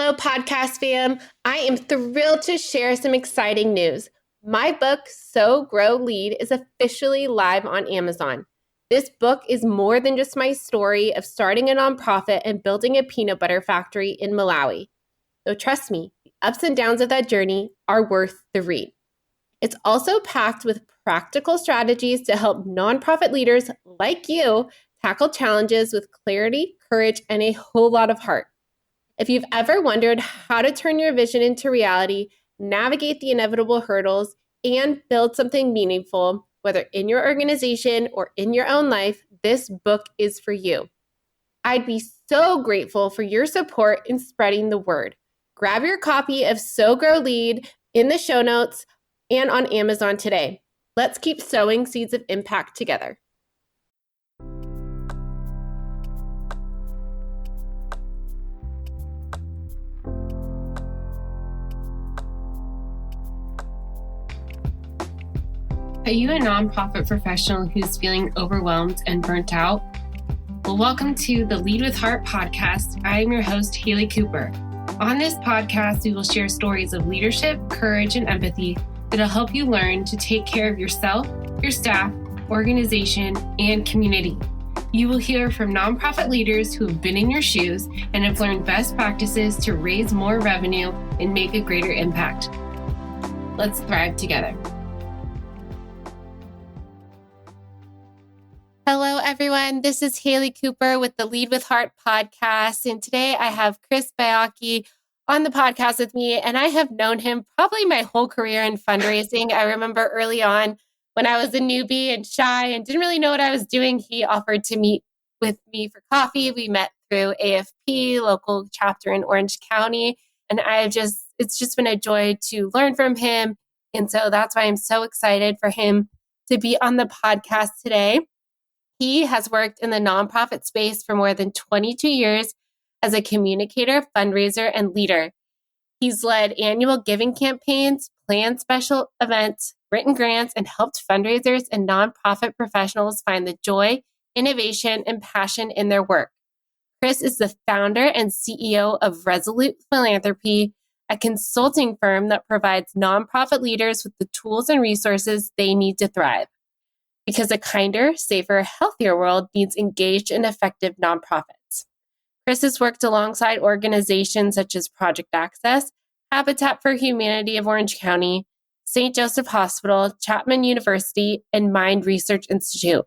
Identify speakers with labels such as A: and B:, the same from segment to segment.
A: Hello, podcast fam. I am thrilled to share some exciting news. My book, Sow, Grow, Lead, is officially live on Amazon. This book is more than just my story of starting a nonprofit and building a peanut butter factory in Malawi. So trust me, the ups and downs of that journey are worth the read. It's also packed with practical strategies to help nonprofit leaders like you tackle challenges with clarity, courage, and a whole lot of heart. If you've ever wondered how to turn your vision into reality, navigate the inevitable hurdles, and build something meaningful, whether in your organization or in your own life, this book is for you. I'd be so grateful for your support in spreading the word. Grab your copy of Sow, Grow, Lead in the show notes and on Amazon today. Let's keep sowing seeds of impact together. Are you a nonprofit professional who's feeling overwhelmed and burnt out? Well, welcome to the Lead with Heart podcast. I am your host, Haley Cooper. On this podcast, we will share stories of leadership, courage, and empathy that'll help you learn to take care of yourself, your staff, organization, and community. You will hear from nonprofit leaders who have been in your shoes and have learned best practices to raise more revenue and make a greater impact. Let's thrive together. Hello, everyone. This is Haley Cooper with the Lead with Heart podcast. And today I have Chris Baiocchi on the podcast with me. And I have known him probably my whole career in fundraising. I remember early on when I was a newbie and shy and didn't really know what I was doing, he offered to meet with me for coffee. We met through AFP, local chapter in Orange County. And it's just been a joy to learn from him. And so that's why I'm so excited for him to be on the podcast today. He has worked in the nonprofit space for more than 22 years as a communicator, fundraiser, and leader. He's led annual giving campaigns, planned special events, written grants, and helped fundraisers and nonprofit professionals find the joy, innovation, and passion in their work. Chris is the founder and CEO of Resolute Philanthropy, a consulting firm that provides nonprofit leaders with the tools and resources they need to thrive. Because a kinder, safer, healthier world needs engaged and effective nonprofits. Chris has worked alongside organizations such as Project Access, Habitat for Humanity of Orange County, St. Joseph Hospital, Chapman University, and Mind Research Institute.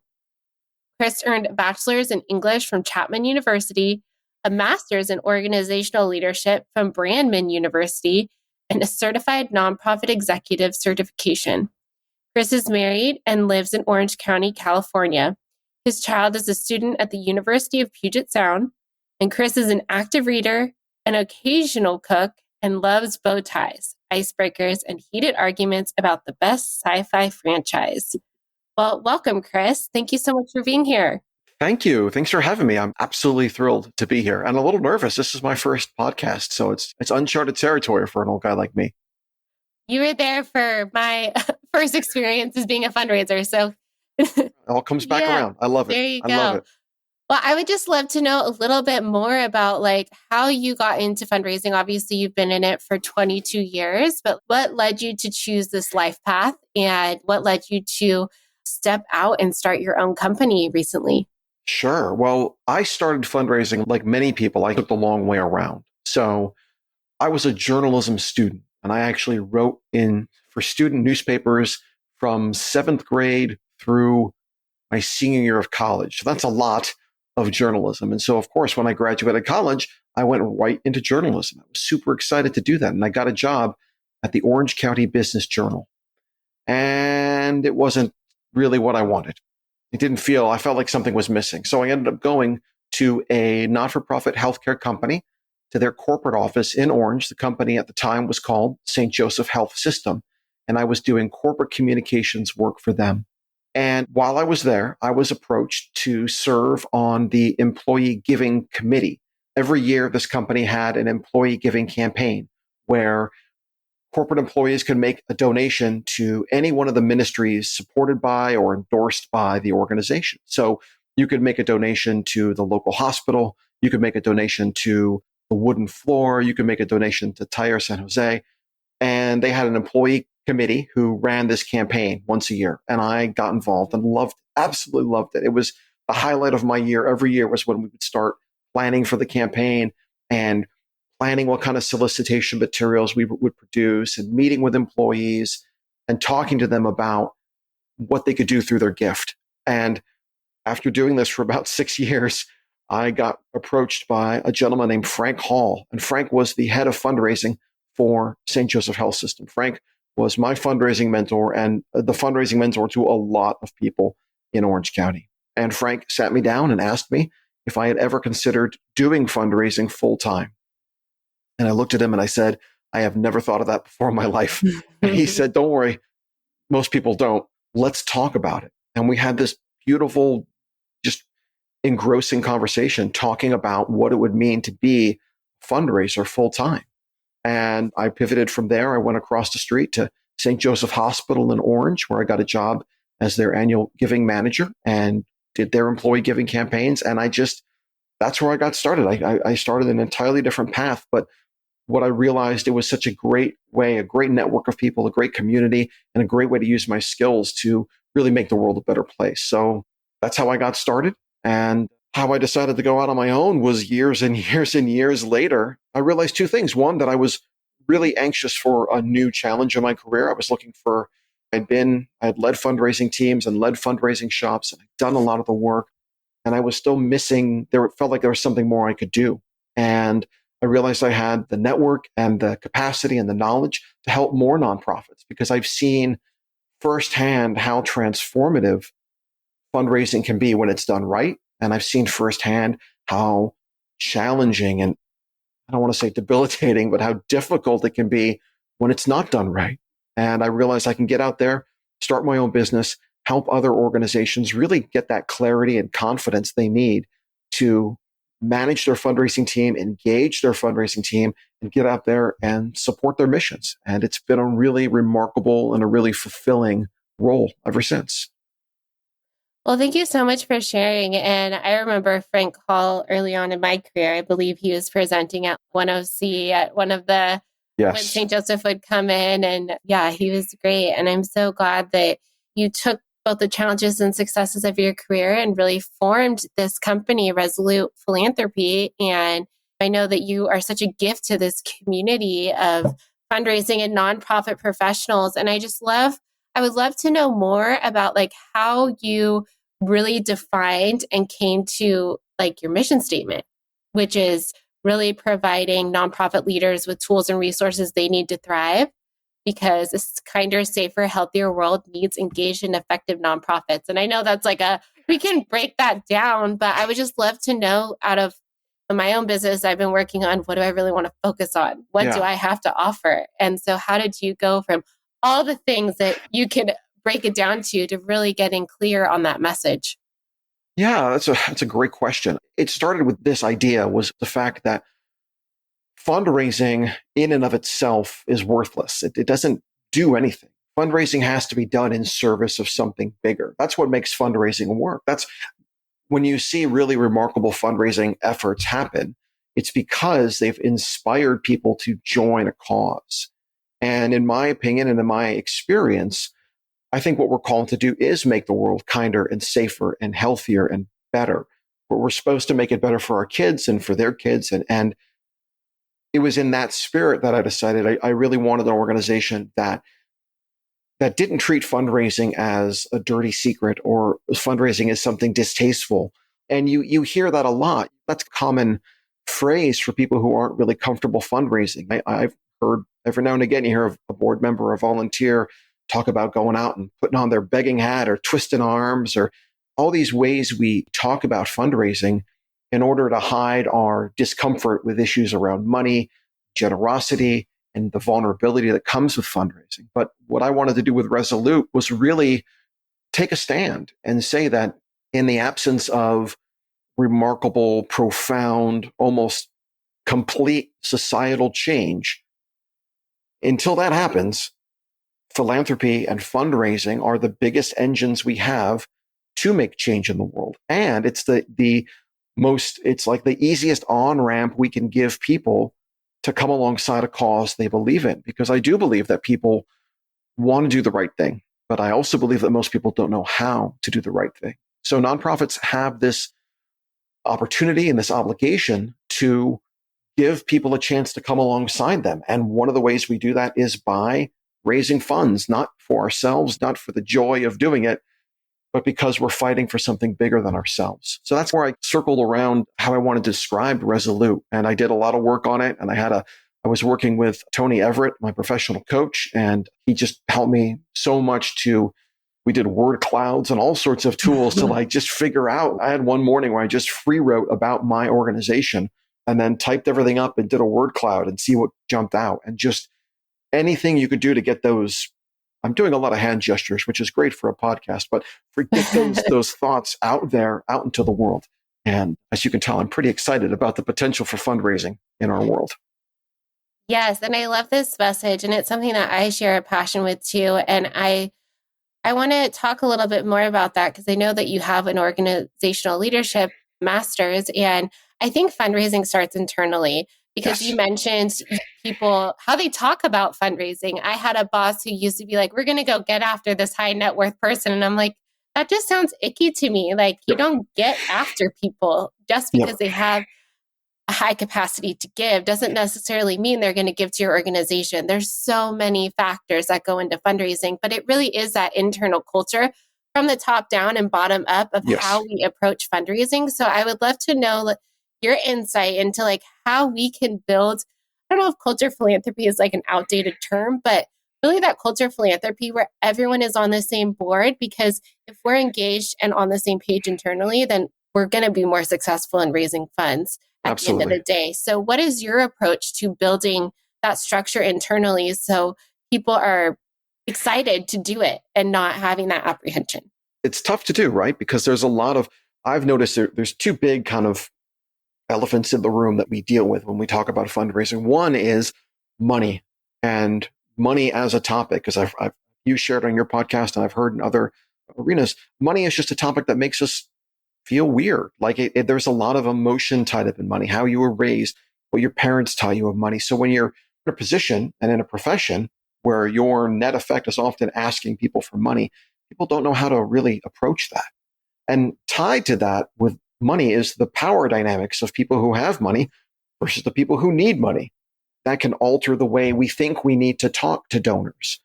A: Chris earned a bachelor's in English from Chapman University, a master's in organizational leadership from Brandman University, and a certified nonprofit executive certification. Chris is married and lives in Orange County, California. His child is a student at the University of Puget Sound, and Chris is an active reader, an occasional cook, and loves bow ties, icebreakers, and heated arguments about the best sci-fi franchise. Well, welcome, Chris. Thank you so much for being here.
B: Thank you. Thanks for having me. I'm absolutely thrilled to be here and a little nervous. This is my first podcast, so it's uncharted territory for an old guy like me.
A: You were there for my first experience as being a fundraiser. So
B: it all comes back around. I love it.
A: There you go.
B: I love it.
A: Well, I would just love to know a little bit more about how you got into fundraising. Obviously, you've been in it for 22 years, but what led you to choose this life path and what led you to step out and start your own company recently?
B: Sure. Well, I started fundraising like many people. I took the long way around. So I was a journalism student. And I actually wrote for student newspapers from 7th grade through my senior year of college. So that's a lot of journalism. And so, of course, when I graduated college, I went right into journalism. I was super excited to do that. And I got a job at the Orange County Business Journal. And it wasn't really what I wanted. I felt like something was missing. So I ended up going to a not-for-profit healthcare company, to their corporate office in Orange. The company at the time was called St. Joseph Health System, and I was doing corporate communications work for them. And while I was there, I was approached to serve on the employee giving committee. Every year, this company had an employee giving campaign where corporate employees could make a donation to any one of the ministries supported by or endorsed by the organization. So you could make a donation to the local hospital. You could make a donation to the wooden floor. You can make a donation to Tire San Jose. And they had an employee committee who ran this campaign once a year. And I got involved and absolutely loved it. It was the highlight of my year. Every year was when we would start planning for the campaign and planning what kind of solicitation materials we would produce and meeting with employees and talking to them about what they could do through their gift. And after doing this for about 6 years, I got approached by a gentleman named Frank Hall. And Frank was the head of fundraising for St. Joseph Health System. Frank was my fundraising mentor and the fundraising mentor to a lot of people in Orange County. And Frank sat me down and asked me if I had ever considered doing fundraising full time. And I looked at him and I said, I have never thought of that before in my life. And he said, don't worry, most people don't. Let's talk about it. And we had this beautiful, just engrossing conversation talking about what it would mean to be a fundraiser full time. And I pivoted from there. I went across the street to St. Joseph Hospital in Orange, where I got a job as their annual giving manager and did their employee giving campaigns. And that's where I got started. I started an entirely different path, but what I realized, it was such a great way, a great network of people, a great community, and a great way to use my skills to really make the world a better place. So that's how I got started. And how I decided to go out on my own was years and years and years later. I realized two things. One, that I was really anxious for a new challenge in my career. I was looking for, I had led fundraising teams and led fundraising shops, and I'd done a lot of the work. And I was still missing, it felt like there was something more I could do. And I realized I had the network and the capacity and the knowledge to help more nonprofits, because I've seen firsthand how transformative fundraising can be when it's done right. And I've seen firsthand how challenging and, I don't want to say debilitating, but how difficult it can be when it's not done right. And I realized I can get out there, start my own business, help other organizations really get that clarity and confidence they need to manage their fundraising team, engage their fundraising team, and get out there and support their missions. And it's been a really remarkable and a really fulfilling role ever since.
A: Well, thank you so much for sharing. And I remember Frank Hall early on in my career. I believe he was presenting at 1OC at one of the, when
B: Yes.
A: St. Joseph would come in. And yeah, he was great. And I'm so glad that you took both the challenges and successes of your career and really formed this company, Resolute Philanthropy. And I know that you are such a gift to this community of fundraising and nonprofit professionals. And I would love to know more about like how you really defined and came to like your mission statement, which is really providing nonprofit leaders with tools and resources they need to thrive, because a kinder, safer, healthier world needs engaged and effective nonprofits. And I know that's we can break that down, but I would just love to know, out of my own business I've been working on, what do I really want to focus on? What do I have to offer? And so how did you go from all the things that you could break it down to really getting clear on that message?
B: Yeah, that's a great question. It started with this idea, was the fact that fundraising in and of itself is worthless. It doesn't do anything. Fundraising has to be done in service of something bigger. That's what makes fundraising work. That's when you see really remarkable fundraising efforts happen, it's because they've inspired people to join a cause. And in my opinion and in my experience, I think what we're called to do is make the world kinder and safer and healthier and better. But we're supposed to make it better for our kids and for their kids. And it was in that spirit that I decided I really wanted an organization that didn't treat fundraising as a dirty secret or fundraising as something distasteful. And you hear that a lot. That's a common phrase for people who aren't really comfortable fundraising. I've heard every now and again, you hear a board member or a volunteer talk about going out and putting on their begging hat or twisting arms, or all these ways we talk about fundraising in order to hide our discomfort with issues around money, generosity, and the vulnerability that comes with fundraising. But what I wanted to do with Resolute was really take a stand and say that in the absence of remarkable, profound, almost complete societal change, until that happens, philanthropy and fundraising are the biggest engines we have to make change in the world. And it's the it's like the easiest on-ramp we can give people to come alongside a cause they believe in. Because I do believe that people want to do the right thing, but I also believe that most people don't know how to do the right thing. So nonprofits have this opportunity and this obligation to give people a chance to come alongside them. And one of the ways we do that is by raising funds, not for ourselves, not for the joy of doing it, but because we're fighting for something bigger than ourselves. So that's where I circled around how I wanted to describe Resolute. And I did a lot of work on it. And I was working with Tony Everett, my professional coach, and he just helped me so much we did word clouds and all sorts of tools to like just figure out. I had one morning where I just free wrote about my organization and then typed everything up and did a word cloud and see what jumped out, and just anything you could do to get those. I'm doing a lot of hand gestures, which is great for a podcast, but get those thoughts out there, out into the world. And as you can tell, I'm pretty excited about the potential for fundraising in our world.
A: Yes, and I love this message, and it's something that I share a passion with too. And I want to talk a little bit more about that because I know that you have an organizational leadership master's, and I think fundraising starts internally because
B: Yes.
A: you mentioned people, how they talk about fundraising. I had a boss who used to be like, we're going to go get after this high net worth person. And I'm like, that just sounds icky to me. Like you don't get after people just because they have a high capacity to give doesn't necessarily mean they're going to give to your organization. There's so many factors that go into fundraising, but it really is that internal culture from the top down and bottom up of how we approach fundraising. So I would love to know your insight into like how we can build, I don't know if culture philanthropy is like an outdated term, but really that culture philanthropy where everyone is on the same board, because if we're engaged and on the same page internally, then we're going to be more successful in raising funds at the end of the day. So what is your approach to building that structure internally so people are excited to do it and not having that apprehension?
B: It's tough to do, right? Because there's I've noticed there's two big kind of elephants in the room that we deal with when we talk about fundraising. One is money, and money as a topic, because you shared on your podcast and I've heard in other arenas, money is just a topic that makes us feel weird. Like there's a lot of emotion tied up in money, how you were raised, what your parents taught you of money. So when you're in a position and in a profession where your net effect is often asking people for money, people don't know how to really approach that. And tied to that with money is the power dynamics of people who have money versus the people who need money. That can alter the way we think we need to talk to donors.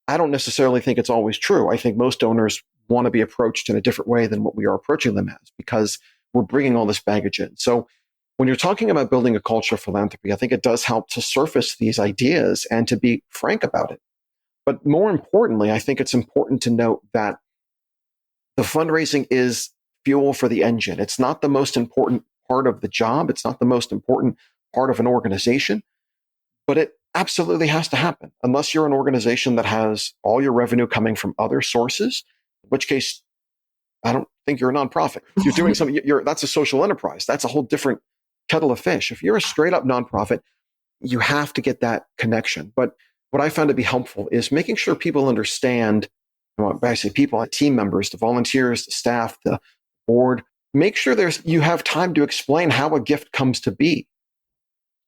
B: I don't necessarily think it's always true. I think most donors want to be approached in a different way than what we are approaching them as, because we're bringing all this baggage in. So when you're talking about building a culture of philanthropy, I think it does help to surface these ideas and to be frank about it. But more importantly, I think it's important to note that the fundraising is fuel for the engine. It's not the most important part of the job. It's not the most important part of an organization, but it absolutely has to happen unless you're an organization that has all your revenue coming from other sources, in which case I don't think you're a nonprofit. You're doing something, that's a social enterprise. That's a whole different kettle of fish. If you're a straight up nonprofit, you have to get that connection. But what I found to be helpful is making sure people understand, I say people, team members, the volunteers, the staff, the board, make sure you have time to explain how a gift comes to be.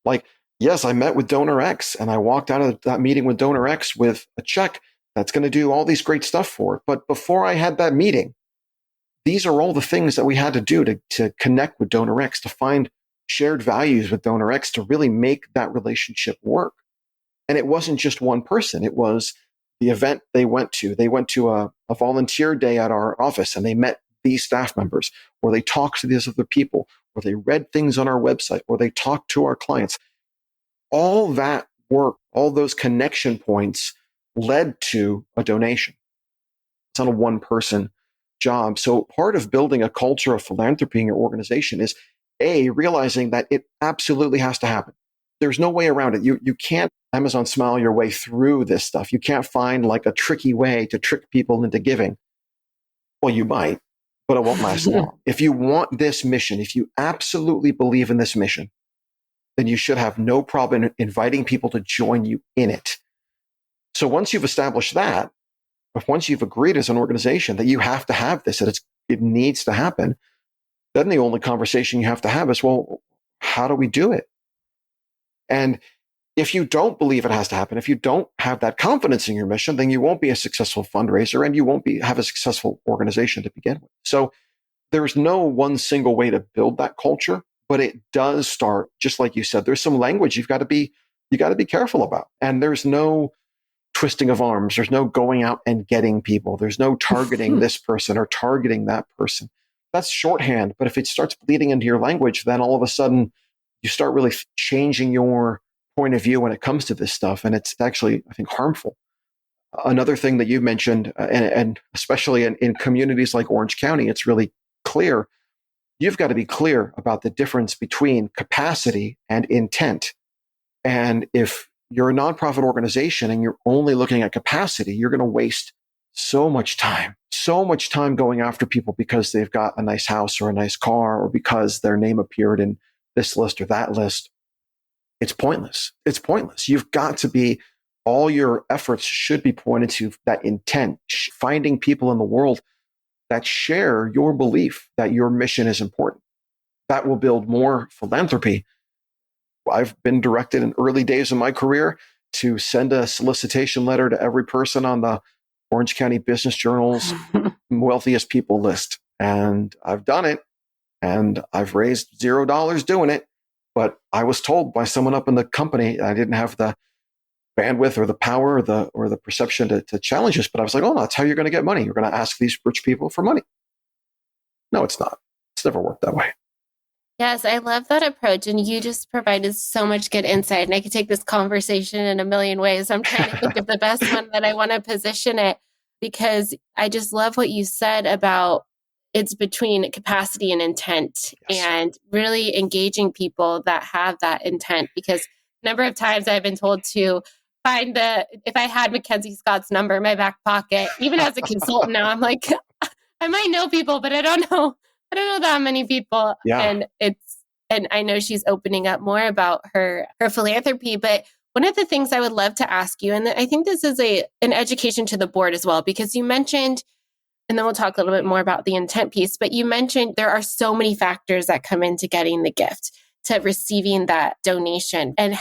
B: Like, yes, I met with donor X and I walked out of that meeting with donor X with a check that's going to do all these great stuff for it. But before I had that meeting, these are all the things that we had to do to connect with donor X, to find shared values with donor X, to really make that relationship work. And it wasn't just one person. It was the event they went to. They went to a volunteer day at our office and they met these staff members, or they talked to these other people, or they read things on our website, or they talked to our clients. All that work, all those connection points led to a donation. It's not a one-person job. So part of building a culture of philanthropy in your organization is realizing that it absolutely has to happen. There's no way around it. You can't Amazon Smile your way through this stuff. You can't find like a tricky way to trick people into giving. Well, you might, but it won't last long. If you want this mission, if you absolutely believe in this mission, then you should have no problem inviting people to join you in it. So once you've established that, once you've agreed as an organization that you have to have this, that it needs to happen, then the only conversation you have to have is, well, how do we do it? And if you don't believe it has to happen, if you don't have that confidence in your mission, then you won't be a successful fundraiser and you won't have a successful organization to begin with. So there's no one single way to build that culture, but it does start, just like you said, there's some language you got to be careful about. And there's no twisting of arms. There's no going out and getting people. There's no targeting this person or targeting that person. That's shorthand. But if it starts bleeding into your language, then all of a sudden you start really changing your point of view when it comes to this stuff. And it's actually, I think, harmful. Another thing that you mentioned, and especially in communities like Orange County, it's really clear. You've got to be clear about the difference between capacity and intent. And if you're a nonprofit organization and you're only looking at capacity, you're going to waste so much time going after people because they've got a nice house or a nice car or because their name appeared in this list or that list. It's pointless. You've got to be, all your efforts should be pointed to that intent, finding people in the world that share your belief that your mission is important. That will build more philanthropy. I've been directed in early days of my career to send a solicitation letter to every person on the Orange County Business Journal's wealthiest people list. And I've done it, and I've raised $0 doing it. But I was told by someone up in the company I didn't have the bandwidth or the power or the perception to challenge this. But I was like, oh, that's how you're going to get money. You're going to ask these rich people for money. No, it's not. It's never worked that way.
A: Yes, I love that approach. And you just provided so much good insight. And I could take this conversation in a million ways. I'm trying to think of the best one that I want to position it, because I just love what you said about it's between capacity and intent. Yes. And really engaging people that have that intent. Because a number of times I've been told to find if I had Mackenzie Scott's number in my back pocket, even as a consultant now, I'm like, I might know people, but I don't know that many people. Yeah. And I know she's opening up more about her philanthropy. But one of the things I would love to ask you, and I think this is an education to the board as well, because you mentioned, and then we'll talk a little bit more about the intent piece, but you mentioned there are so many factors that come into getting the gift, to receiving that donation. And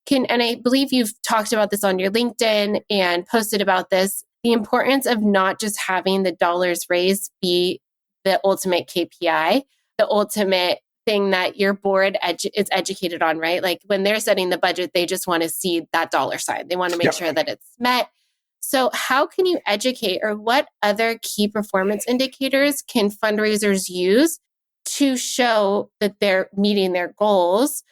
A: and I believe you've talked about this on your LinkedIn and posted about this, the importance of not just having the dollars raised be the ultimate KPI, the ultimate thing that your board is educated on, right? Like when they're setting the budget, they just want to see that dollar sign. They want to make sure that it's met. So how can you educate, or what other key performance indicators can fundraisers use to show that they're meeting their goals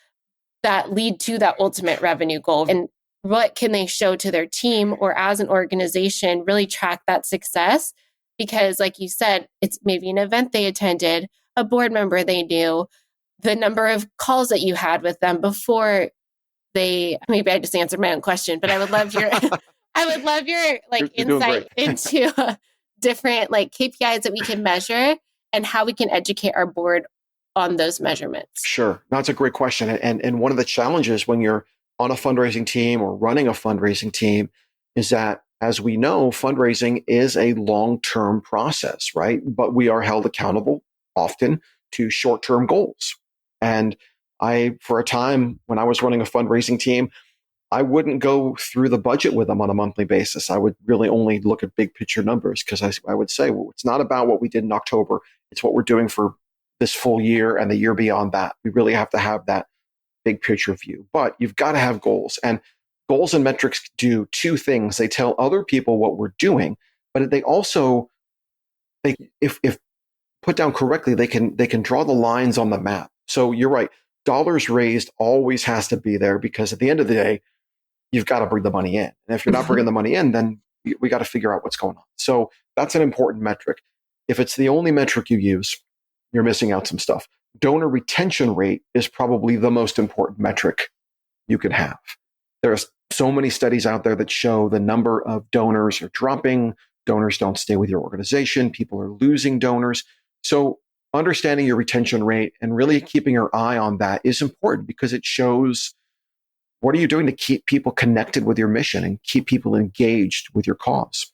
A: that lead to that ultimate revenue goal? And what can they show to their team or as an organization really track that success? Because like you said, it's maybe an event they attended, a board member they knew, the number of calls that you had with them before maybe I just answered my own question, but I would love your, you're insight into different KPIs that we can measure and how we can educate our board on those measurements.
B: Sure. That's a great question. And one of the challenges when you're on a fundraising team or running a fundraising team is that, as we know, fundraising is a long-term process, right? But we are held accountable often to short-term goals. And for a time when I was running a fundraising team, I wouldn't go through the budget with them on a monthly basis. I would really only look at big picture numbers, because I would say, well, it's not about what we did in October. It's what we're doing for this full year and the year beyond that. We really have to have that big picture view. But you've got to have goals. And goals and metrics do two things. They tell other people what we're doing, but they also, if put down correctly, they can draw the lines on the map. So you're right. Dollars raised always has to be there, because at the end of the day, you've got to bring the money in. And if you're not bringing the money in, then we got to figure out what's going on. So that's an important metric. If it's the only metric you use, you're missing out some stuff. Donor retention rate is probably the most important metric you can have. There are so many studies out there that show the number of donors are dropping. Donors don't stay with your organization. People are losing donors. So understanding your retention rate and really keeping your eye on that is important, because it shows what are you doing to keep people connected with your mission and keep people engaged with your cause.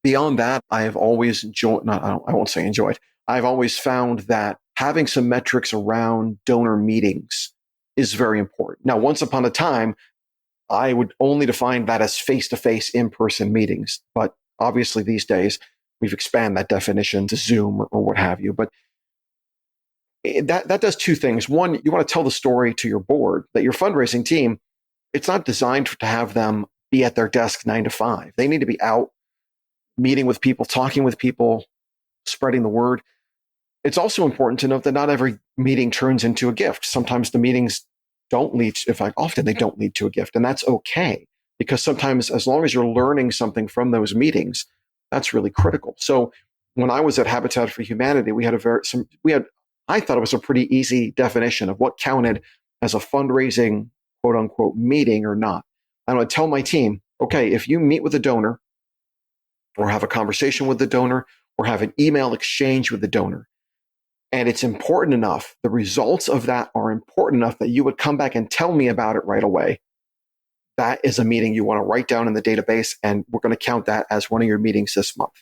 B: Beyond that, I have always enjoyed, I won't say enjoyed, I've always found that having some metrics around donor meetings is very important. Now, once upon a time, I would only define that as face-to-face in-person meetings. But obviously these days, we've expanded that definition to Zoom or what have you. But that does two things. One, you want to tell the story to your board that your fundraising team, it's not designed to have them be at their desk 9 to 5. They need to be out meeting with people, talking with people, spreading the word. It's also important to note that not every meeting turns into a gift. Sometimes the meetings don't lead, in fact, often they don't lead to a gift. And that's okay, because sometimes as long as you're learning something from those meetings, that's really critical. So when I was at Habitat for Humanity, I thought it was a pretty easy definition of what counted as a fundraising, quote unquote, meeting or not. And I would tell my team, okay, if you meet with a donor or have a conversation with the donor or have an email exchange with the donor, and it's important enough, the results of that are important enough that you would come back and tell me about it right away, that is a meeting you want to write down in the database, and we're going to count that as one of your meetings this month.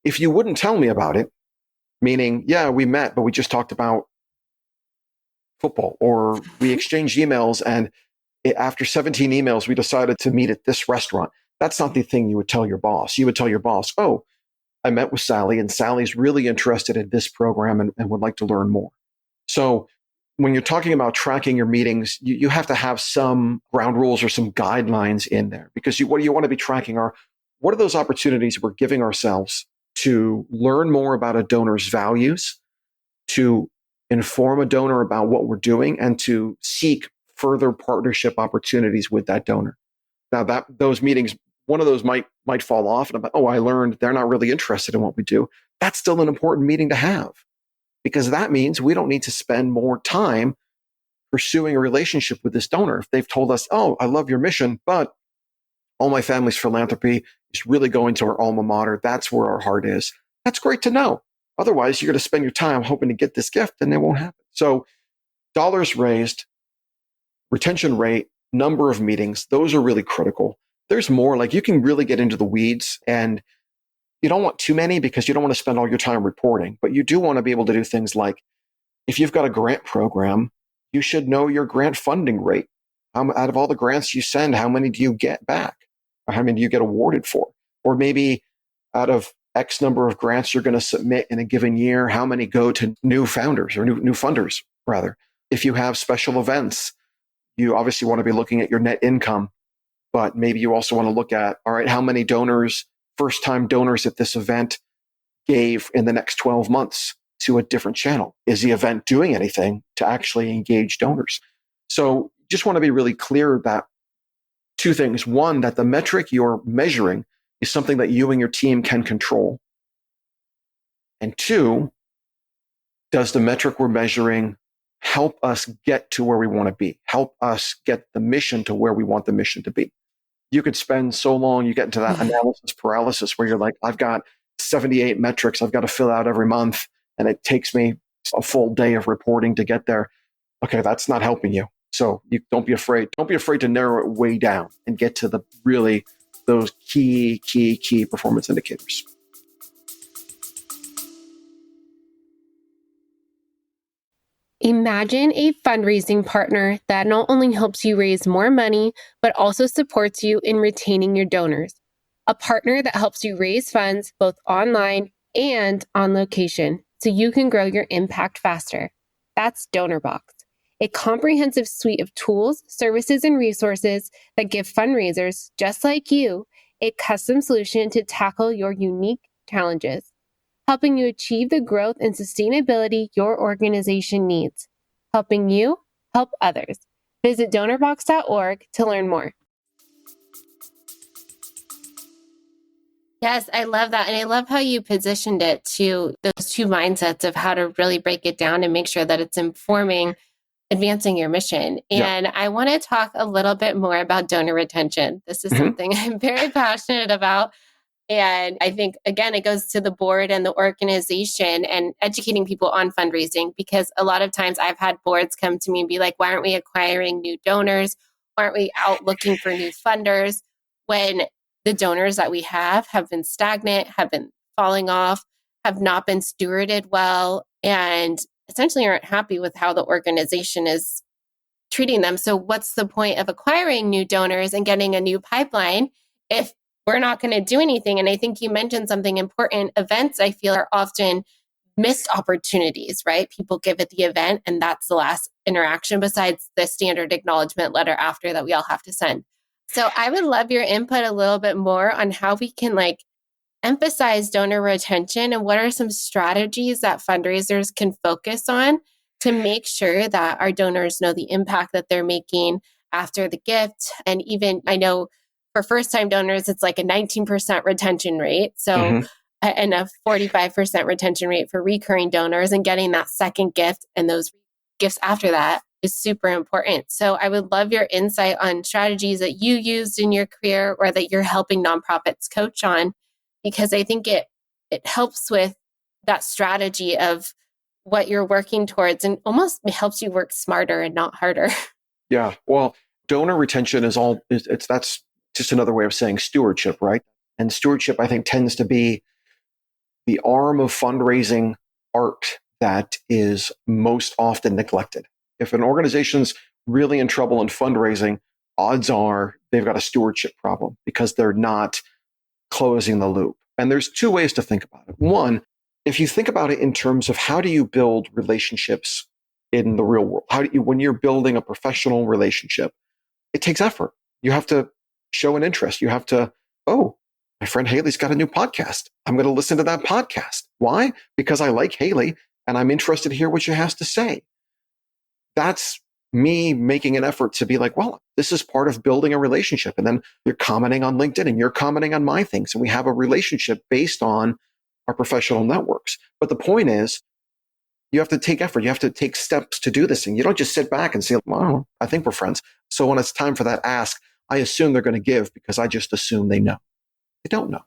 B: If you wouldn't tell me about it, meaning, yeah, we met, but we just talked about football, or we exchanged emails, and after 17 emails, we decided to meet at this restaurant. That's not the thing you would tell your boss. You would tell your boss, oh, I met with Sally, and Sally's really interested in this program and would like to learn more. So when you're talking about tracking your meetings, you have to have some ground rules or some guidelines in there, because what you want to be tracking are, what are those opportunities we're giving ourselves to learn more about a donor's values, to inform a donor about what we're doing, and to seek further partnership opportunities with that donor. Now, those meetings, one of those might fall off, and I'm like, oh, I learned they're not really interested in what we do. That's still an important meeting to have, because that means we don't need to spend more time pursuing a relationship with this donor. If they've told us, oh, I love your mission, but all my family's philanthropy is really going to our alma mater, that's where our heart is. That's great to know. Otherwise, you're going to spend your time hoping to get this gift, and it won't happen. So dollars raised, retention rate, number of meetings, those are really critical. There's more, like you can really get into the weeds, and you don't want too many because you don't want to spend all your time reporting, but you do want to be able to do things like, if you've got a grant program, you should know your grant funding rate. Out of all the grants you send, how many do you get back? Or how many do you get awarded for? Or maybe out of X number of grants you're going to submit in a given year, how many go to new founders or new funders, rather? If you have special events, you obviously want to be looking at your net income, but maybe you also want to look at, all right, how many donors, first-time donors at this event gave in the next 12 months to a different channel? Is the event doing anything to actually engage donors? So just want to be really clear that two things. One, that the metric you're measuring is something that you and your team can control. And two, does the metric we're measuring help us get to where we want to be, help us get the mission to where we want the mission to be? You could spend so long, you get into that analysis paralysis where you're like, I've got 78 metrics I've got to fill out every month, and it takes me a full day of reporting to get there. Okay, that's not helping you. So don't be afraid. Don't be afraid to narrow it way down and get to those key performance indicators.
A: Imagine a fundraising partner that not only helps you raise more money, but also supports you in retaining your donors. A partner that helps you raise funds both online and on location, so you can grow your impact faster. That's DonorBox, a comprehensive suite of tools, services, and resources that give fundraisers just like you a custom solution to tackle your unique challenges, helping you achieve the growth and sustainability your organization needs, helping you help others. Visit donorbox.org to learn more. Yes, I love that. And I love how you positioned it to those two mindsets of how to really break it down and make sure that it's informing, advancing your mission. And I want to talk a little bit more about donor retention. This is something I'm very passionate about. And I think, again, it goes to the board and the organization and educating people on fundraising, because a lot of times I've had boards come to me and be like, why aren't we acquiring new donors? Why aren't we out looking for new funders when the donors that we have been stagnant, have been falling off, have not been stewarded well and essentially aren't happy with how the organization is treating them. So what's the point of acquiring new donors and getting a new pipeline if we're not going to do anything? And I think you mentioned something important. Events, I feel, are often missed opportunities, right? People give at the event and that's the last interaction besides the standard acknowledgement letter after that we all have to send. So I would love your input a little bit more on how we can emphasize donor retention and what are some strategies that fundraisers can focus on to make sure that our donors know the impact that they're making after the gift. And even I know for first-time donors, it's like a 19% retention rate. So, and a 45% retention rate for recurring donors, and getting that second gift and those gifts after that is super important. So I would love your insight on strategies that you used in your career or that you're helping nonprofits coach on, because I think it helps with that strategy of what you're working towards and almost helps you work smarter and not harder.
B: Yeah. Well, donor retention that's just another way of saying stewardship, right? And stewardship, I think, tends to be the arm of fundraising art that is most often neglected. If an organization's really in trouble in fundraising, odds are they've got a stewardship problem because they're not closing the loop. And there's two ways to think about it. One, if you think about it in terms of how do you build relationships in the real world? When you're building a professional relationship, it takes effort. You have to show an interest. You have to, oh, my friend Haley's got a new podcast. I'm going to listen to that podcast. Why? Because I like Haley and I'm interested to hear what she has to say. That's me making an effort to be like, well, this is part of building a relationship. And then you're commenting on LinkedIn and you're commenting on my things. And we have a relationship based on our professional networks. But the point is, you have to take effort. You have to take steps to do this thing. You don't just sit back and say, well, I think we're friends. So when it's time for that ask, I assume they're going to give because I just assume they know. They don't know.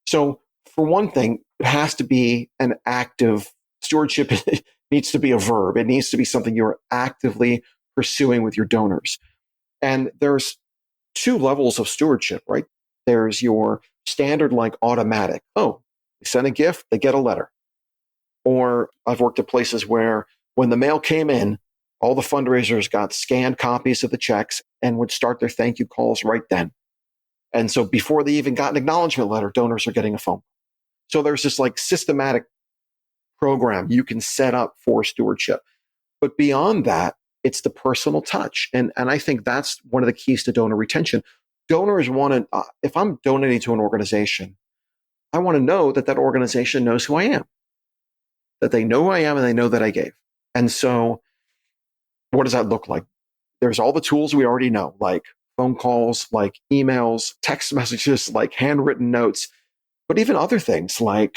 B: So for one thing, it has to be an active stewardship. It needs to be a verb. It needs to be something you're actively pursuing with your donors. And there's two levels of stewardship, right? There's your standard, like automatic. Oh, they send a gift, they get a letter. Or I've worked at places where when the mail came in, all the fundraisers got scanned copies of the checks and would start their thank you calls right then. And so before they even got an acknowledgement letter, donors are getting a phone. So there's this systematic program you can set up for stewardship. But beyond that, it's the personal touch. And I think that's one of the keys to donor retention. Donors want to, if I'm donating to an organization, I want to know that that organization knows who I am, that they know who I am and they know that I gave. And so what does that look like? There's all the tools we already know, like phone calls, like emails, text messages, like handwritten notes, but even other things like,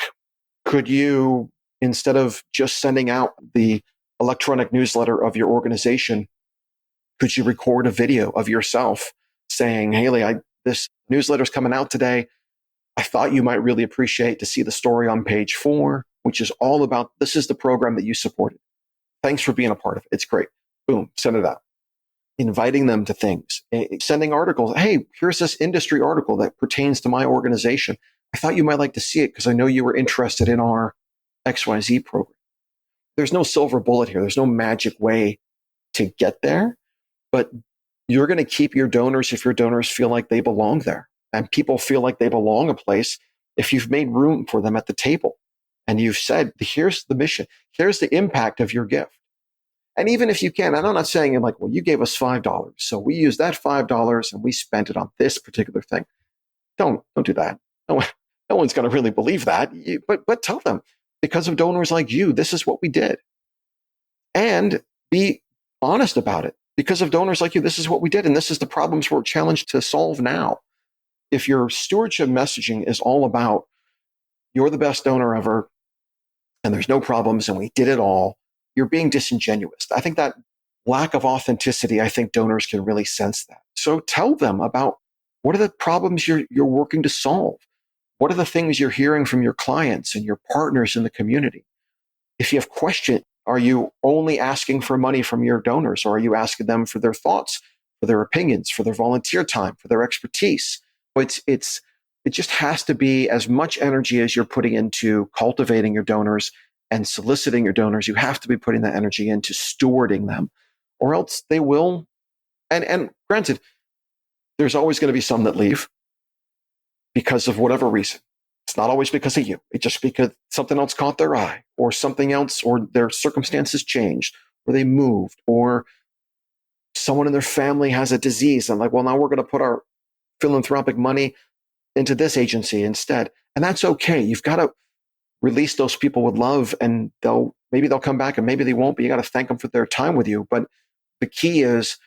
B: could you, instead of just sending out the electronic newsletter of your organization, could you record a video of yourself saying, Haley, this newsletter's coming out today. I thought you might really appreciate to see the story on page 4, which is all about, this is the program that you supported. Thanks for being a part of it. It's great. Boom, send it out. Inviting them to things, sending articles. Hey, here's this industry article that pertains to my organization. I thought you might like to see it because I know you were interested in our XYZ program. There's no silver bullet here. There's no magic way to get there, but you're going to keep your donors if your donors feel like they belong there. And people feel like they belong a place if you've made room for them at the table and you've said, here's the mission, here's the impact of your gift. And even if you can, and I'm not saying like, well, you gave us $5, so we used that $5 and we spent it on this particular thing. Don't do that. No one's going to really believe that. But tell them, because of donors like you, this is what we did. And be honest about it. Because of donors like you, this is what we did. And this is the problems we're challenged to solve now. If your stewardship messaging is all about, you're the best donor ever, and there's no problems, and we did it all, you're being disingenuous. I think that lack of authenticity, I think donors can really sense that. So tell them about, what are the problems you're working to solve? What are the things you're hearing from your clients and your partners in the community? If you have questions, are you only asking for money from your donors, or are you asking them for their thoughts, for their opinions, for their volunteer time, for their expertise? It's it just has to be as much energy as you're putting into cultivating your donors and soliciting your donors. You have to be putting that energy into stewarding them, or else they will. And granted, there's always going to be some that leave because of whatever reason. It's not always because of you. It's just because something else caught their eye, or something else, or their circumstances changed, or they moved, or someone in their family has a disease. And like, well, now we're going to put our philanthropic money into this agency instead. And that's okay. You've got to release those people with love, and maybe they'll come back and maybe they won't, but you got to thank them for their time with you. But the key is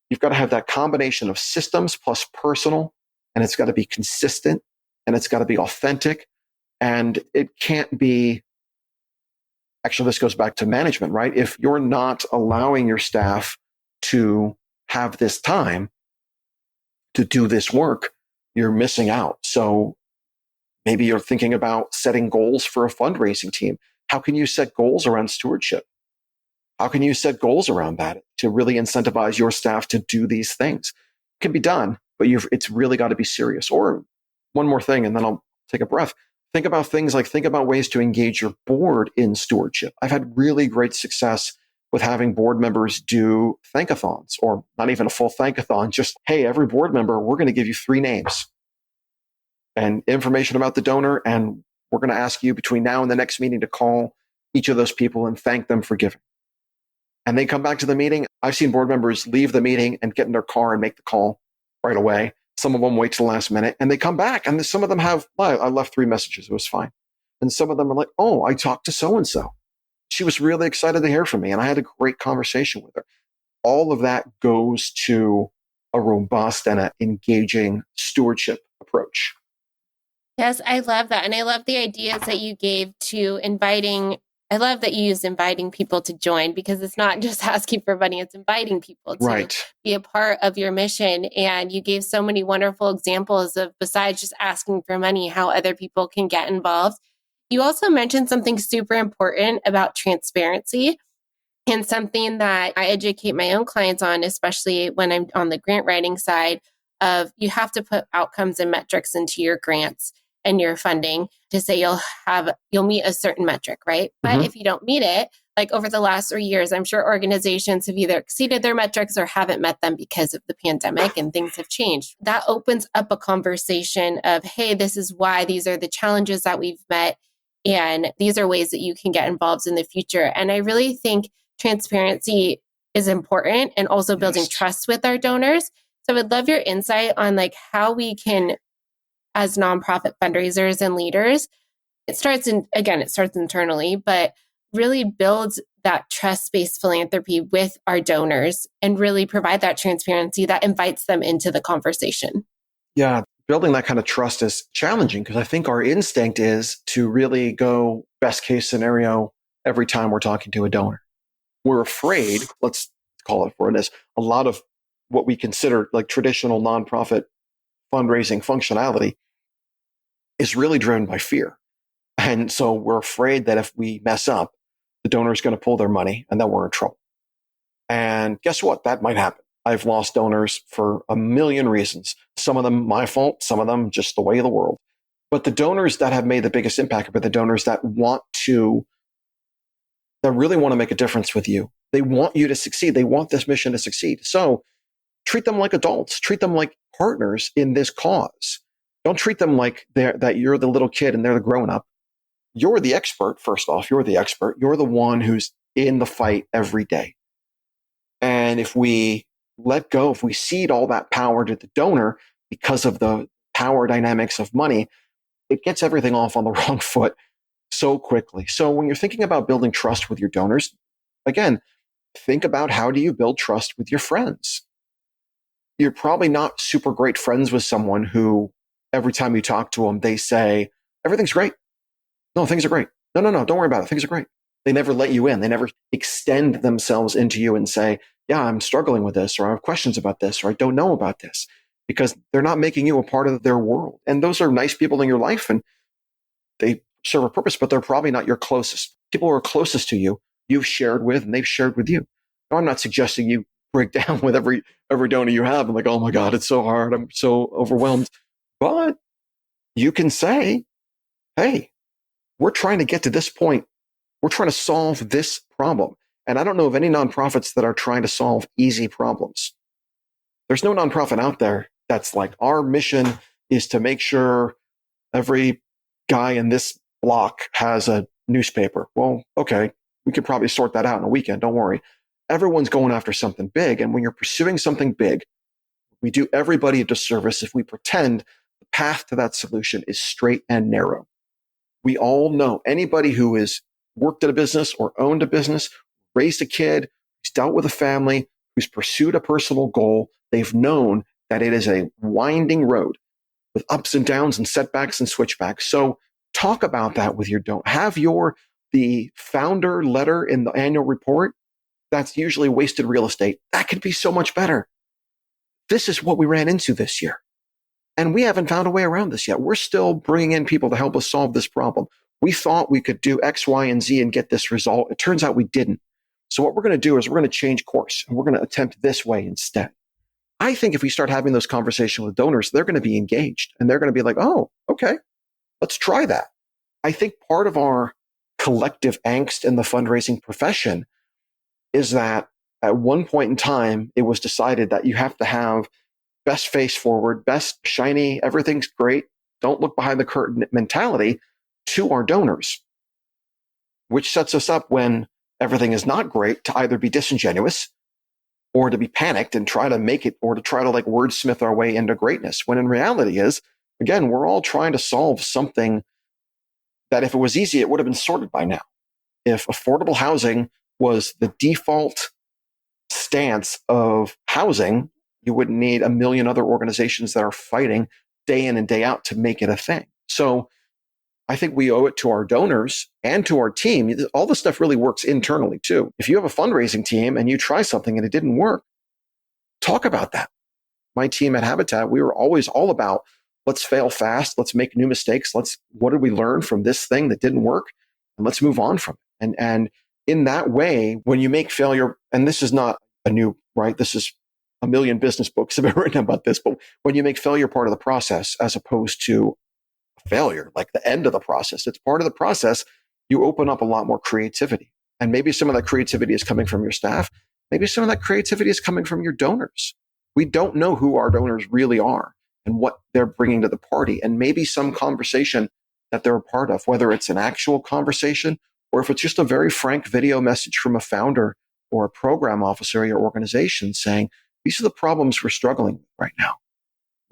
B: you've got to have that combination of systems plus personal, and it's got to be consistent, and it's got to be authentic. And it can't be, actually, this goes back to management, right? If you're not allowing your staff to have this time to do this work, you're missing out. So maybe you're thinking about setting goals for a fundraising team. How can you set goals around stewardship? How can you set goals around that to really incentivize your staff to do these things? It can be done, but it's really got to be serious. Or one more thing, and then I'll take a breath. Think about ways to engage your board in stewardship. I've had really great success with having board members do thankathons, or not even a full thankathon, just, hey, every board member, we're going to give you 3 names and information about the donor, and we're going to ask you between now and the next meeting to call each of those people and thank them for giving. And they come back to the meeting. I've seen board members leave the meeting and get in their car and make the call right away. Some of them wait till the last minute, and they come back, and some of them have, I left 3 messages. It was fine. And some of them are like, oh, I talked to so-and-so. She was really excited to hear from me, and I had a great conversation with her. All of that goes to a robust and an engaging stewardship approach.
A: Yes, I love that. And I love the ideas that you gave to inviting. I love that you use inviting people to join, because it's not just asking for money, it's inviting people to be a part of your mission. And you gave so many wonderful examples of, besides just asking for money, how other people can get involved. You also mentioned something super important about transparency, and something that I educate my own clients on, especially when I'm on the grant writing side, of you have to put outcomes and metrics into your grants and your funding to say you'll meet a certain metric, right?
B: Mm-hmm.
A: But if you don't meet it, like over the last 3 years, I'm sure organizations have either exceeded their metrics or haven't met them because of the pandemic, and things have changed. That opens up a conversation of, hey, this is why, these are the challenges that we've met, and these are ways that you can get involved in the future. And I really think transparency is important, and also building trust with our donors. So I would love your insight on like how we can, as nonprofit fundraisers and leaders, it starts internally, but really build that trust-based philanthropy with our donors and really provide that transparency that invites them into the conversation.
B: Yeah, building that kind of trust is challenging, because I think our instinct is to really go best case scenario every time we're talking to a donor. We're afraid, let's call it for it is, a lot of what we consider like traditional nonprofit fundraising functionality is really driven by fear. And so we're afraid that if we mess up, the donor is going to pull their money and then we're in trouble. And guess what? That might happen. I've lost donors for a million reasons. Some of them my fault, some of them just the way of the world. But the donors that have made the biggest impact are the donors that really want to make a difference with you. They want you to succeed. They want this mission to succeed. So treat them like adults. Treat them like partners in this cause. Don't treat them like that you're the little kid and they're the grown-up. You're the expert, first off. You're the expert. You're the one who's in the fight every day. And if we let go, if we cede all that power to the donor because of the power dynamics of money, it gets everything off on the wrong foot so quickly. So when you're thinking about building trust with your donors, again, think about how do you build trust with your friends? You're probably not super great friends with someone who every time you talk to them, they say, everything's great. No, things are great. No, don't worry about it. Things are great. They never let you in. They never extend themselves into you and say, yeah, I'm struggling with this, or I have questions about this, or I don't know about this, because they're not making you a part of their world. And those are nice people in your life and they serve a purpose, but they're probably not your closest. People who are closest to you, you've shared with and they've shared with you. Now, I'm not suggesting you break down with every donor you have. I'm like, oh my God, it's so hard. I'm so overwhelmed. But you can say, hey, we're trying to get to this point. We're trying to solve this problem. And I don't know of any nonprofits that are trying to solve easy problems. There's no nonprofit out there that's like, our mission is to make sure every guy in this block has a newspaper. Well, okay, we could probably sort that out in a weekend. Don't worry. Everyone's going after something big. And when you're pursuing something big, we do everybody a disservice if we pretend the path to that solution is straight and narrow. We all know anybody who has worked at a business or owned a business, raised a kid, who's dealt with a family, who's pursued a personal goal, they've known that it is a winding road with ups and downs and setbacks and switchbacks. So talk about that with your donor. Have the founder letter in the annual report. That's usually wasted real estate. That could be so much better. This is what we ran into this year. And we haven't found a way around this yet. We're still bringing in people to help us solve this problem. We thought we could do X, Y, and Z and get this result. It turns out we didn't. So what we're going to do is we're going to change course and we're going to attempt this way instead. I think if we start having those conversations with donors, they're going to be engaged and they're going to be like, oh, okay, let's try that. I think part of our collective angst in the fundraising profession is that at one point in time, it was decided that you have to have best face forward, best shiny, everything's great, don't look behind the curtain mentality to our donors, which sets us up when everything is not great to either be disingenuous or to be panicked and try to make it, or to try to like wordsmith our way into greatness. When in reality is, again, we're all trying to solve something that if it was easy, it would have been sorted by now. If affordable housing was the default stance of housing, you wouldn't need a million other organizations that are fighting day in and day out to make it a thing. So I think we owe it to our donors and to our team. All this stuff really works internally too. If you have a fundraising team and you try something and it didn't work, talk about that. My team at Habitat, we were always all about, let's fail fast. Let's make new mistakes. What did we learn from this thing that didn't work? And let's move on from it. And in that way, when you make failure, and this is not a new, right? This is a million business books have been written about this, but when you make failure part of the process, as opposed to failure, like the end of the process, it's part of the process, you open up a lot more creativity. And maybe some of that creativity is coming from your staff. Maybe some of that creativity is coming from your donors. We don't know who our donors really are and what they're bringing to the party. And maybe some conversation that they're a part of, whether it's an actual conversation or if it's just a very frank video message from a founder or a program officer at your organization saying, these are the problems we're struggling with right now.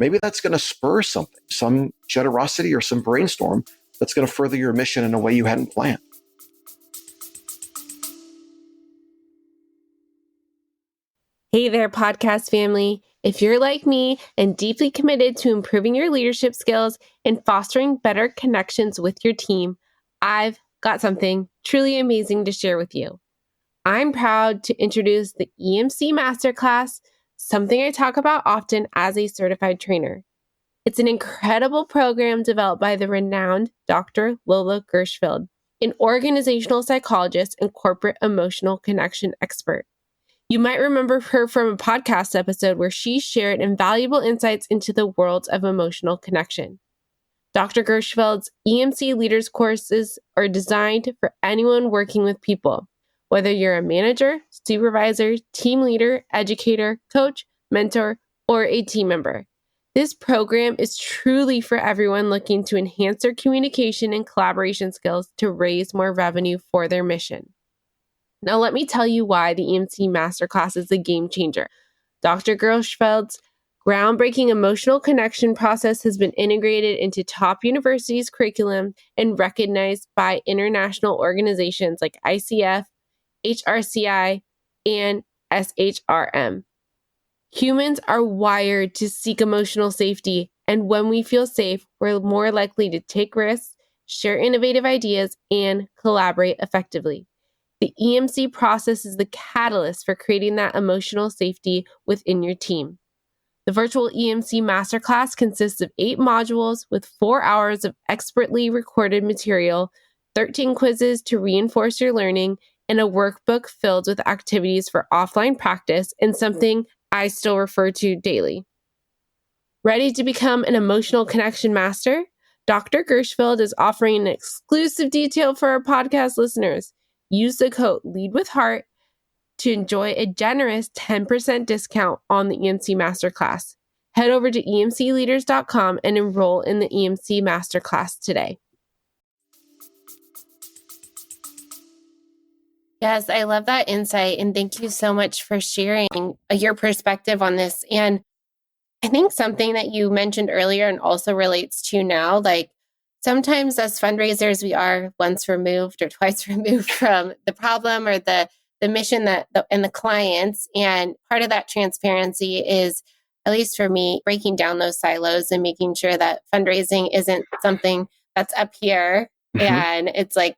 B: Maybe that's going to spur something, some generosity or some brainstorm that's going to further your mission in a way you hadn't planned.
A: Hey there, podcast family. If you're like me and deeply committed to improving your leadership skills and fostering better connections with your team, I've got something truly amazing to share with you. I'm proud to introduce the EMC Masterclass, something I talk about often as a certified trainer. It's an incredible program developed by the renowned Dr. Lola Gershfeld, an organizational psychologist and corporate emotional connection expert. You might remember her from a podcast episode where she shared invaluable insights into the world of emotional connection. Dr. Gershfeld's EMC Leaders courses are designed for anyone working with people, whether you're a manager, supervisor, team leader, educator, coach, mentor, or a team member. This program is truly for everyone looking to enhance their communication and collaboration skills to raise more revenue for their mission. Now, let me tell you why the EMC Masterclass is a game changer. Dr. Gershfeld's groundbreaking emotional connection process has been integrated into top universities' curriculum and recognized by international organizations like ICF, HRCI, and SHRM. Humans are wired to seek emotional safety, and when we feel safe, we're more likely to take risks, share innovative ideas, and collaborate effectively. The EMC process is the catalyst for creating that emotional safety within your team. The virtual EMC Masterclass consists of 8 modules with 4 hours of expertly recorded material, 13 quizzes to reinforce your learning, and a workbook filled with activities for offline practice and something I still refer to daily. Ready to become an emotional connection master?
C: Dr. Gershfield is offering an exclusive detail for our podcast listeners. Use the code LEADWITHHEART to enjoy a generous 10% discount on the EMC Masterclass. Head over to emcleaders.com and enroll in the EMC Masterclass today.
A: Yes, I love that insight. And thank you so much for sharing your perspective on this. And I think something that you mentioned earlier and also relates to now, like sometimes as fundraisers, we are once removed or twice removed from the problem or the mission and the clients. And part of that transparency is, at least for me, breaking down those silos and making sure that fundraising isn't something that's up here and it's like,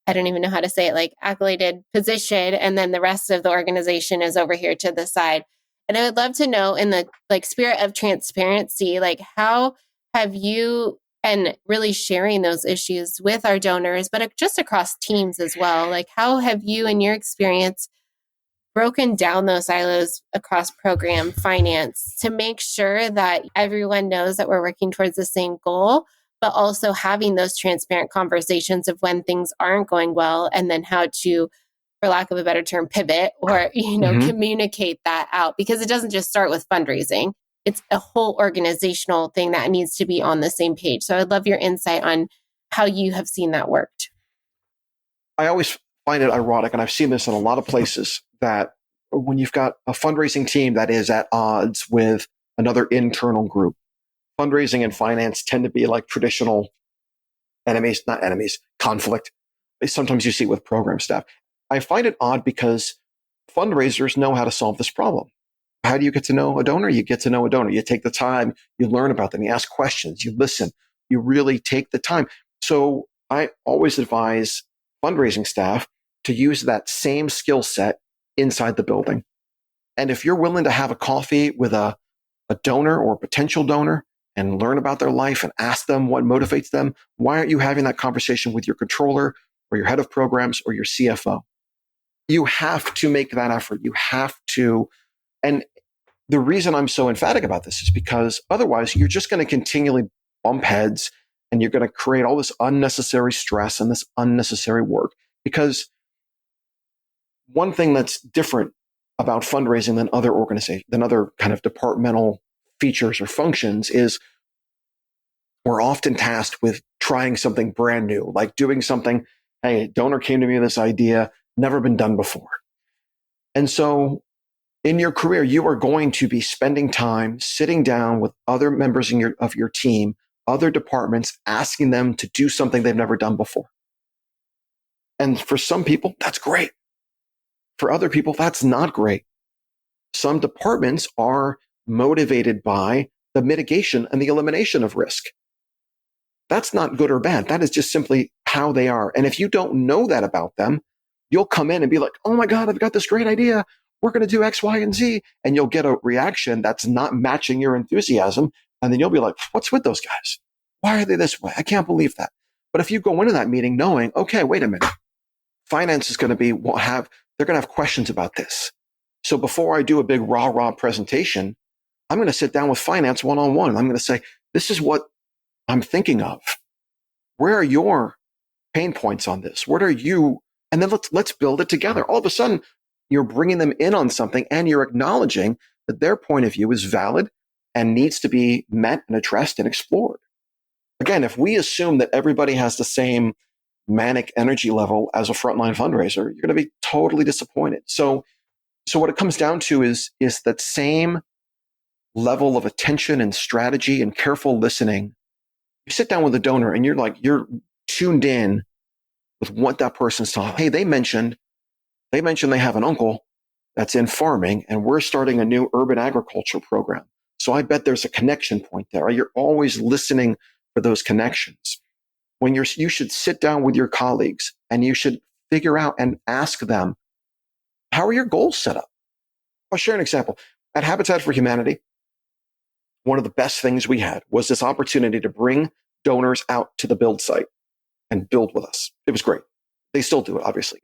A: I don't even know how to say it, like accoladed position. And then the rest of the organization is over here to the side. And I would love to know, in the like spirit of transparency, like how have you, and really sharing those issues with our donors, but just across teams as well, like how have you in your experience broken down those silos across program finance to make sure that everyone knows that we're working towards the same goal, but also having those transparent conversations of when things aren't going well and then how to, for lack of a better term, pivot or, communicate that out, because it doesn't just start with fundraising. It's a whole organizational thing that needs to be on the same page. So I'd love your insight on how you have seen that worked.
B: I always find it ironic, and I've seen this in a lot of places, that when you've got a fundraising team that is at odds with another internal group, fundraising and finance tend to be like traditional conflict. Sometimes you see it with program staff. I find it odd because fundraisers know how to solve this problem. How do you get to know a donor? You get to know a donor. You take the time, you learn about them, you ask questions, you listen, you really take the time. So I always advise fundraising staff to use that same skill set inside the building. And if you're willing to have a coffee with a donor or a potential donor and learn about their life and ask them what motivates them, why aren't you having that conversation with your controller or your head of programs or your CFO? You have to make that effort. You have to. And the reason I'm so emphatic about this is because otherwise you're just going to continually bump heads and you're going to create all this unnecessary stress and this unnecessary work. Because one thing that's different about fundraising than other organizations, than other kind of departmental features or functions, is we're often tasked with trying something brand new, like doing something, hey, a donor came to me with this idea, never been done before. And so in your career, you are going to be spending time sitting down with other members of your team, other departments, asking them to do something they've never done before. And for some people, that's great. For other people, that's not great. Some departments are motivated by the mitigation and the elimination of risk. That's not good or bad. That is just simply how they are. And if you don't know that about them, you'll come in and be like, oh my God, I've got this great idea. We're going to do X, Y, and Z. And you'll get a reaction that's not matching your enthusiasm. And then you'll be like, what's with those guys? Why are they this way? I can't believe that. But if you go into that meeting knowing, okay, wait a minute, finance is going to be, they're going to have questions about this. So before I do a big rah-rah presentation, I'm going to sit down with finance one-on-one. I'm going to say, this is what I'm thinking of. Where are your pain points on this? What are you? And then let's build it together. All of a sudden, you're bringing them in on something and you're acknowledging that their point of view is valid and needs to be met and addressed and explored. Again, if we assume that everybody has the same manic energy level as a frontline fundraiser, you're going to be totally disappointed. So what it comes down to is that same level of attention and strategy and careful listening. You sit down with a donor and you're tuned in with what that person's talking. Hey, they mentioned they have an uncle that's in farming and we're starting a new urban agriculture program. So I bet there's a connection point there. You're always listening for those connections. When you should sit down with your colleagues and you should figure out and ask them, how are your goals set up? I'll share an example. At Habitat for Humanity, one of the best things we had was this opportunity to bring donors out to the build site and build with us. It was great. They still do it, obviously.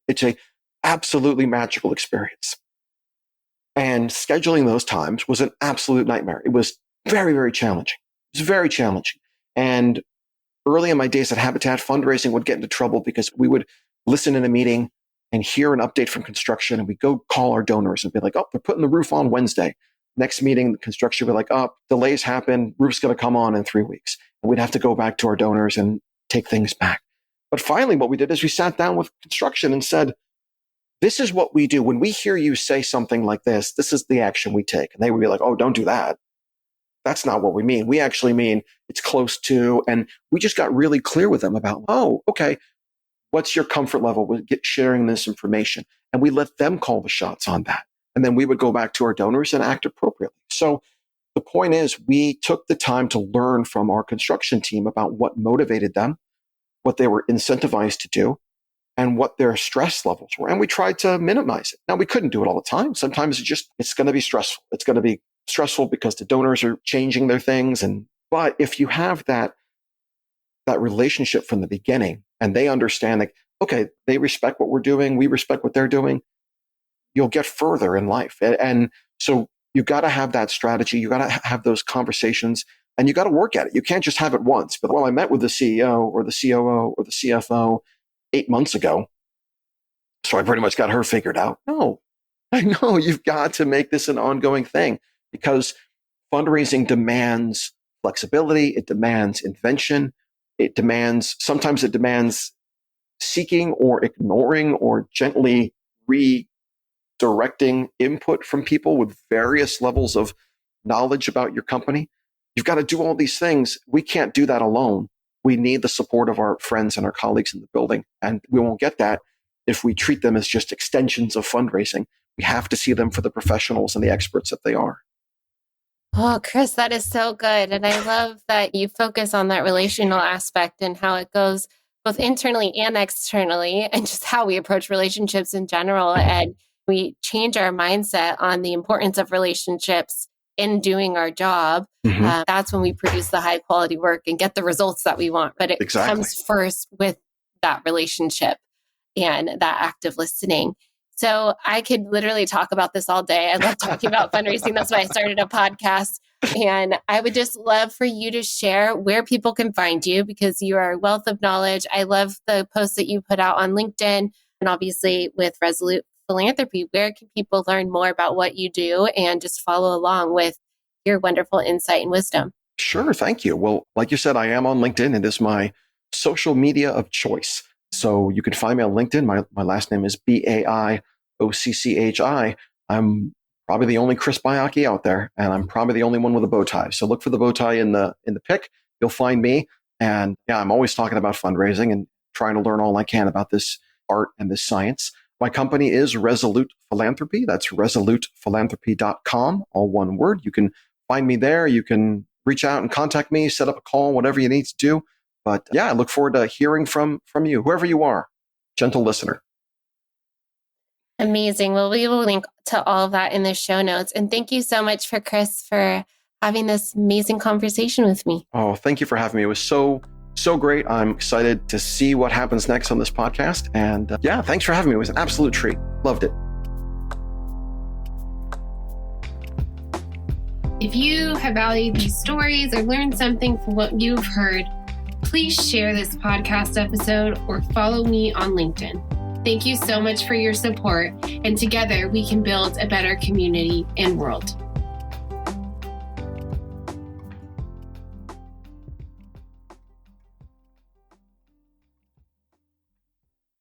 B: It's a absolutely magical experience. And scheduling those times was an absolute nightmare. It was very, very challenging. It was very challenging. And early in my days at Habitat, fundraising would get into trouble because we would listen in a meeting and hear an update from construction, and we'd go call our donors and be like, oh, they're putting the roof on Wednesday. Next meeting, the construction would be like, oh, delays happen, roof's going to come on in 3 weeks. And we'd have to go back to our donors and take things back. But finally, what we did is we sat down with construction and said, this is what we do. When we hear you say something like this is the action we take. And they would be like, oh, don't do that. That's not what we mean. We actually mean it's close to, and we just got really clear with them about, oh, okay, what's your comfort level with sharing this information? And we let them call the shots on that. And then we would go back to our donors and act appropriately. So the point is, we took the time to learn from our construction team about what motivated them, what they were incentivized to do, and what their stress levels were. And we tried to minimize it. Now, we couldn't do it all the time. Sometimes it's going to be stressful. It's going to be stressful because the donors are changing their things. But if you have that relationship from the beginning and they understand that, okay, they respect what we're doing, we respect what they're doing, you'll get further in life. And so you got to have that strategy. You got to have those conversations and you got to work at it. You can't just have it once. But I met with the CEO or the COO or the CFO 8 months ago, so I pretty much got her figured out. No, I know you've got to make this an ongoing thing because fundraising demands flexibility. It demands invention. Sometimes it demands seeking or ignoring or gently redirecting input from people with various levels of knowledge about your company. You've got to do all these things. We can't do that alone. We need the support of our friends and our colleagues in the building. And we won't get that if we treat them as just extensions of fundraising. We have to see them for the professionals and the experts that they are.
A: Oh, Chris, that is so good. And I love that you focus on that relational aspect and how it goes both internally and externally, and just how we approach relationships in general. And we change our mindset on the importance of relationships in doing our job. Mm-hmm. That's when we produce the high quality work and get the results that we want. But it comes first with that relationship and that active listening. So I could literally talk about this all day. I love talking about fundraising. That's why I started a podcast. And I would just love for you to share where people can find you, because you are a wealth of knowledge. I love the posts that you put out on LinkedIn and obviously with Resolute Philanthropy. Where can people learn more about what you do and just follow along with your wonderful insight and wisdom?
B: Sure. Thank you. Well, like you said, I am on LinkedIn. It is my social media of choice. So you can find me on LinkedIn. My last name is Baiocchi. I'm probably the only Chris Baiocchi out there, and I'm probably the only one with a bow tie. So look for the bow tie in the pic. You'll find me. And yeah, I'm always talking about fundraising and trying to learn all I can about this art and this science. My company is Resolute Philanthropy. That's resolutephilanthropy.com, all one word. You can find me there. You can reach out and contact me, set up a call, whatever you need to do. But yeah, I look forward to hearing from you, whoever you are, gentle listener.
A: Amazing. Well, we will link to all of that in the show notes. And thank you so much for Chris for having this amazing conversation with me.
B: Oh, thank you for having me. It was so great. I'm excited to see what happens next on this podcast. And yeah, thanks for having me. It was an absolute treat. Loved it.
A: If you have valued these stories or learned something from what you've heard, please share this podcast episode or follow me on LinkedIn. Thank you so much for your support, and together we can build a better community and world.